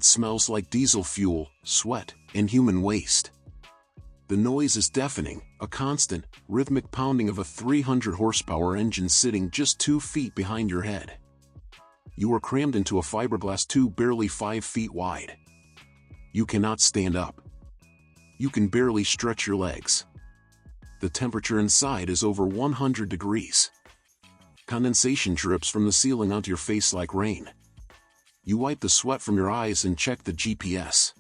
It smells like diesel fuel, sweat, and human waste. The noise is deafening, a constant, rhythmic pounding of a 300 horsepower engine sitting just 2 feet behind your head. You are crammed into a fiberglass tube barely 5 feet wide. You cannot stand up. You can barely stretch your legs. The temperature inside is over 100 degrees. Condensation drips from the ceiling onto your face like rain. You wipe the sweat from your eyes and check the GPS.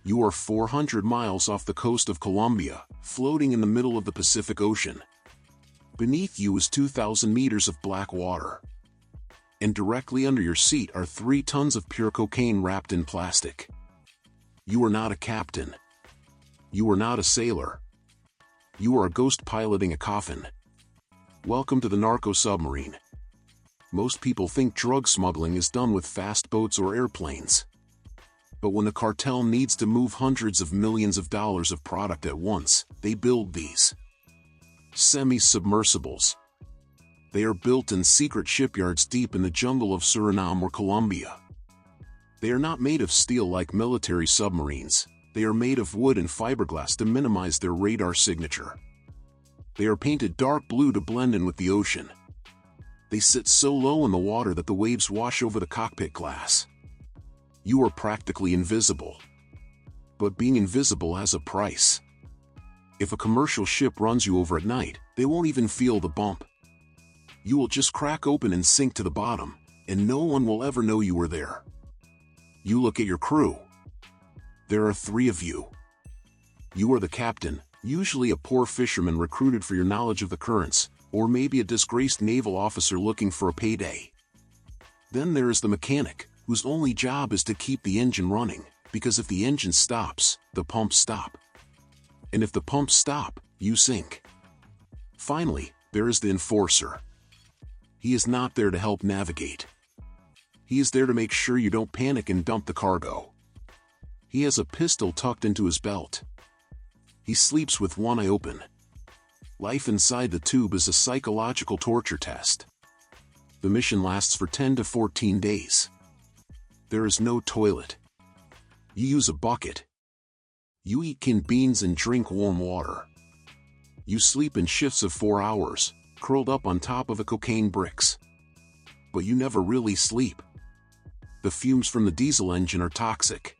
You are 400 miles off the coast of Colombia, floating in the middle of the Pacific Ocean. Beneath you is 2,000 meters of black water. And directly under your seat are 3 tons of pure cocaine wrapped in plastic. You are not a captain. You are not a sailor. You are a ghost piloting a coffin. Welcome to the Narco Submarine. Most people think drug smuggling is done with fast boats or airplanes. But when a cartel needs to move hundreds of millions of dollars of product at once, they build these semi-submersibles. They are built in secret shipyards deep in the jungle of Suriname or Colombia. They are not made of steel like military submarines. They are made of wood and fiberglass to minimize their radar signature. They are painted dark blue to blend in with the ocean. They sit so low in the water that the waves wash over the cockpit glass. You are practically invisible. But being invisible has a price. If a commercial ship runs you over at night, they won't even feel the bump. You will just crack open and sink to the bottom, and no one will ever know you were there. You look at your crew. There are 3 of you. You are the captain, usually a poor fisherman recruited for your knowledge of the currents, or maybe a disgraced naval officer looking for a payday. Then there is the mechanic, whose only job is to keep the engine running, because if the engine stops, the pumps stop. And if the pumps stop, you sink. Finally, there is the enforcer. He is not there to help navigate. He is there to make sure you don't panic and dump the cargo. He has a pistol tucked into his belt. He sleeps with one eye open. Life inside the tube is a psychological torture test. The mission lasts for 10 to 14 days. There is no toilet. You use a bucket. You eat canned beans and drink warm water. You sleep in shifts of 4 hours, curled up on top of the cocaine bricks. But you never really sleep. The fumes from the diesel engine are toxic.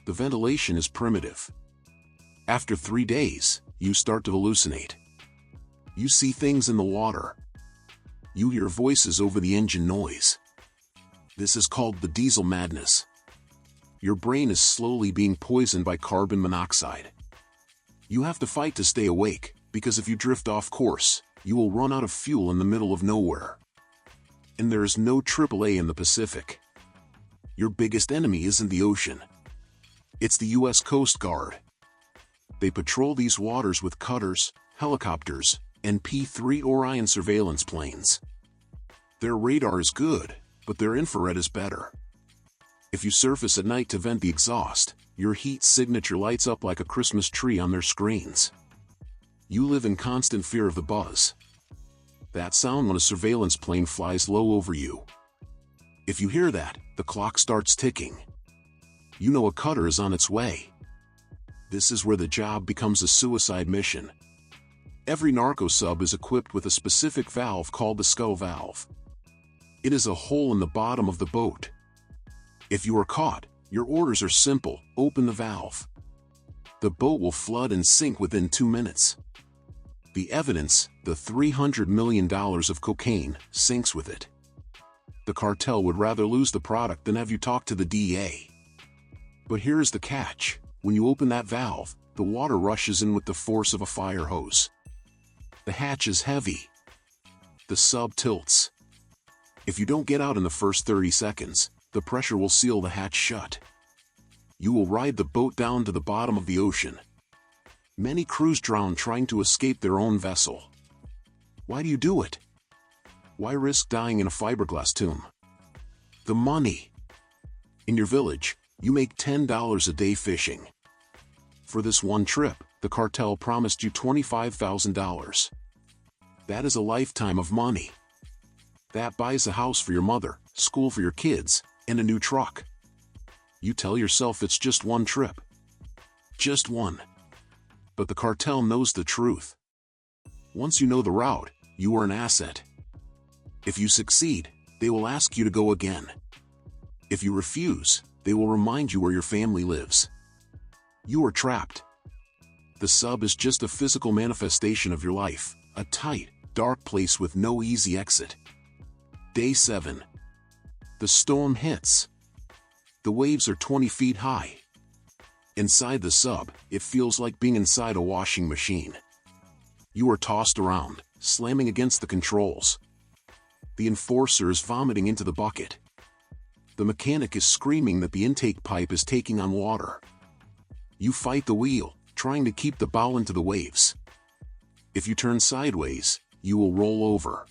The ventilation is primitive. After 3 days, you start to hallucinate. You see things in the water. You hear voices over the engine noise. This is called the diesel madness. Your brain is slowly being poisoned by carbon monoxide. You have to fight to stay awake, because if you drift off course, you will run out of fuel in the middle of nowhere. And there is no AAA in the Pacific. Your biggest enemy isn't the ocean. It's the U.S. Coast Guard. They patrol these waters with cutters, helicopters, and P-3 Orion surveillance planes. Their radar is good, but their infrared is better. If you surface at night to vent the exhaust, your heat signature lights up like a Christmas tree on their screens. You live in constant fear of the buzz. That sound when a surveillance plane flies low over you. If you hear that, the clock starts ticking. You know a cutter is on its way. This is where the job becomes a suicide mission. Every narco sub is equipped with a specific valve called the Scuttle Valve. It is a hole in the bottom of the boat. If you are caught, your orders are simple: open the valve. The boat will flood and sink within 2 minutes. The evidence, the $300 million of cocaine, sinks with it. The cartel would rather lose the product than have you talk to the DEA. But here's the catch: when you open that valve, the water rushes in with the force of a fire hose. The hatch is heavy. The sub tilts. If you don't get out in the first 30 seconds, the pressure will seal the hatch shut. You will ride the boat down to the bottom of the ocean. Many crews drown trying to escape their own vessel. Why do you do it? Why risk dying in a fiberglass tomb? The money. In your village, you make $10 a day fishing. For this one trip, the cartel promised you $25,000. That is a lifetime of money. That buys a house for your mother, school for your kids, and a new truck. You tell yourself it's just one trip. Just one. But the cartel knows the truth. Once you know the route, you are an asset. If you succeed, they will ask you to go again. If you refuse, they will remind you where your family lives. You are trapped. The sub is just a physical manifestation of your life, a tight, dark place with no easy exit. Day 7. The storm hits. The waves are 20 feet high. Inside the sub, it feels like being inside a washing machine. You are tossed around, slamming against the controls. The enforcer is vomiting into the bucket. The mechanic is screaming that the intake pipe is taking on water. You fight the wheel, trying to keep the bow into the waves. If you turn sideways, you will roll over.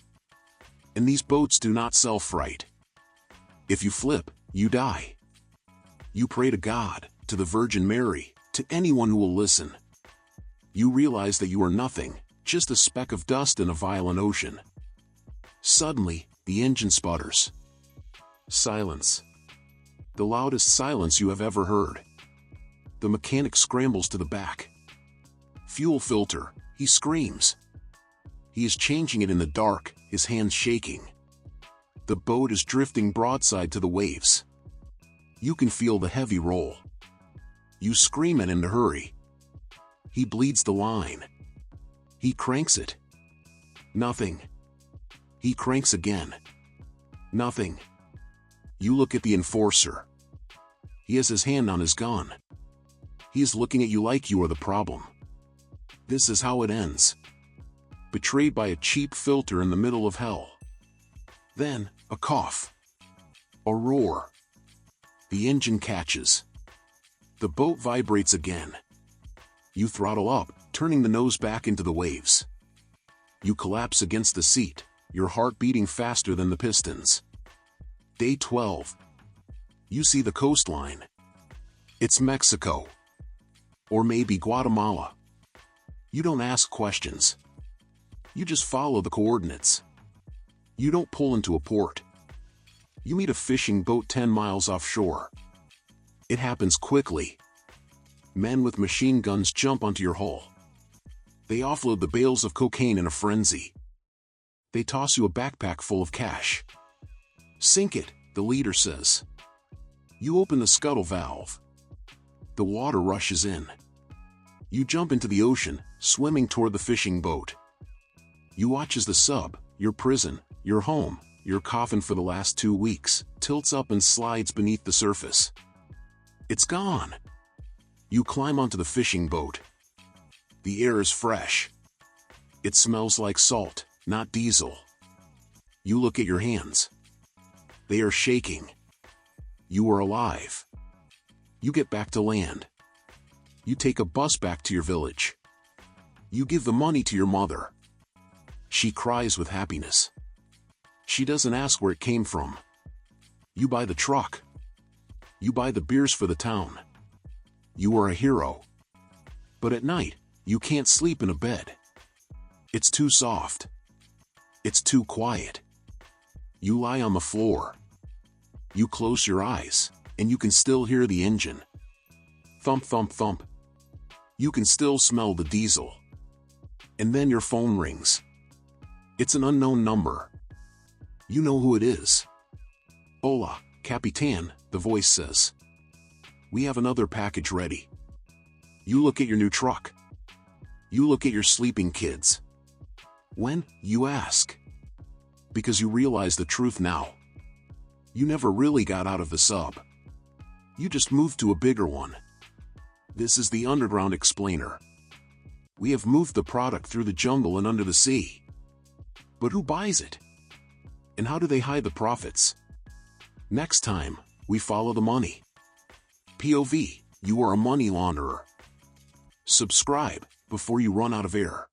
And these boats do not self-right. If you flip, you die. You pray to God, to the Virgin Mary, to anyone who will listen. You realize that you are nothing, just a speck of dust in a violent ocean. Suddenly, the engine sputters. Silence. The loudest silence you have ever heard. The mechanic scrambles to the back. Fuel filter, he screams. He is changing it in the dark, his hands shaking. The boat is drifting broadside to the waves. You can feel the heavy roll. You scream at him to hurry. He bleeds the line. He cranks it. Nothing. He cranks again. Nothing. You look at the enforcer. He has his hand on his gun. He is looking at you like you are the problem. This is how it ends. Betrayed by a cheap filter in the middle of hell. Then, a cough. A roar. The engine catches. The boat vibrates again. You throttle up, turning the nose back into the waves. You collapse against the seat, your heart beating faster than the pistons. Day 12. You see the coastline. It's Mexico. Or maybe Guatemala. You don't ask questions. You just follow the coordinates. You don't pull into a port. You meet a fishing boat 10 miles offshore. It happens quickly. Men with machine guns jump onto your hull. They offload the bales of cocaine in a frenzy. They toss you a backpack full of cash. Sink it, the leader says. You open the scuttle valve. The water rushes in. You jump into the ocean, swimming toward the fishing boat. You watch as the sub, your prison, your home, your coffin for the last 2 weeks, tilts up and slides beneath the surface. It's gone. You climb onto the fishing boat. The air is fresh. It smells like salt, not diesel. You look at your hands. They are shaking. You are alive. You get back to land. You take a bus back to your village. You give the money to your mother. She cries with happiness. She doesn't ask where it came from. You buy the truck. You buy the beers for the town. You are a hero. But at night, you can't sleep in a bed. It's too soft. It's too quiet. You lie on the floor. You close your eyes, and you can still hear the engine. Thump, thump, thump. You can still smell the diesel. And then your phone rings. It's an unknown number. You know who it is. Hola, Capitan, the voice says. We have another package ready. You look at your new truck. You look at your sleeping kids. When, you ask? Because you realize the truth now. You never really got out of the sub. You just moved to a bigger one. This is the Underground Explainer. We have moved the product through the jungle and under the sea. But who buys it? And how do they hide the profits? Next time, we follow the money. POV, you are a money launderer. Subscribe before you run out of air.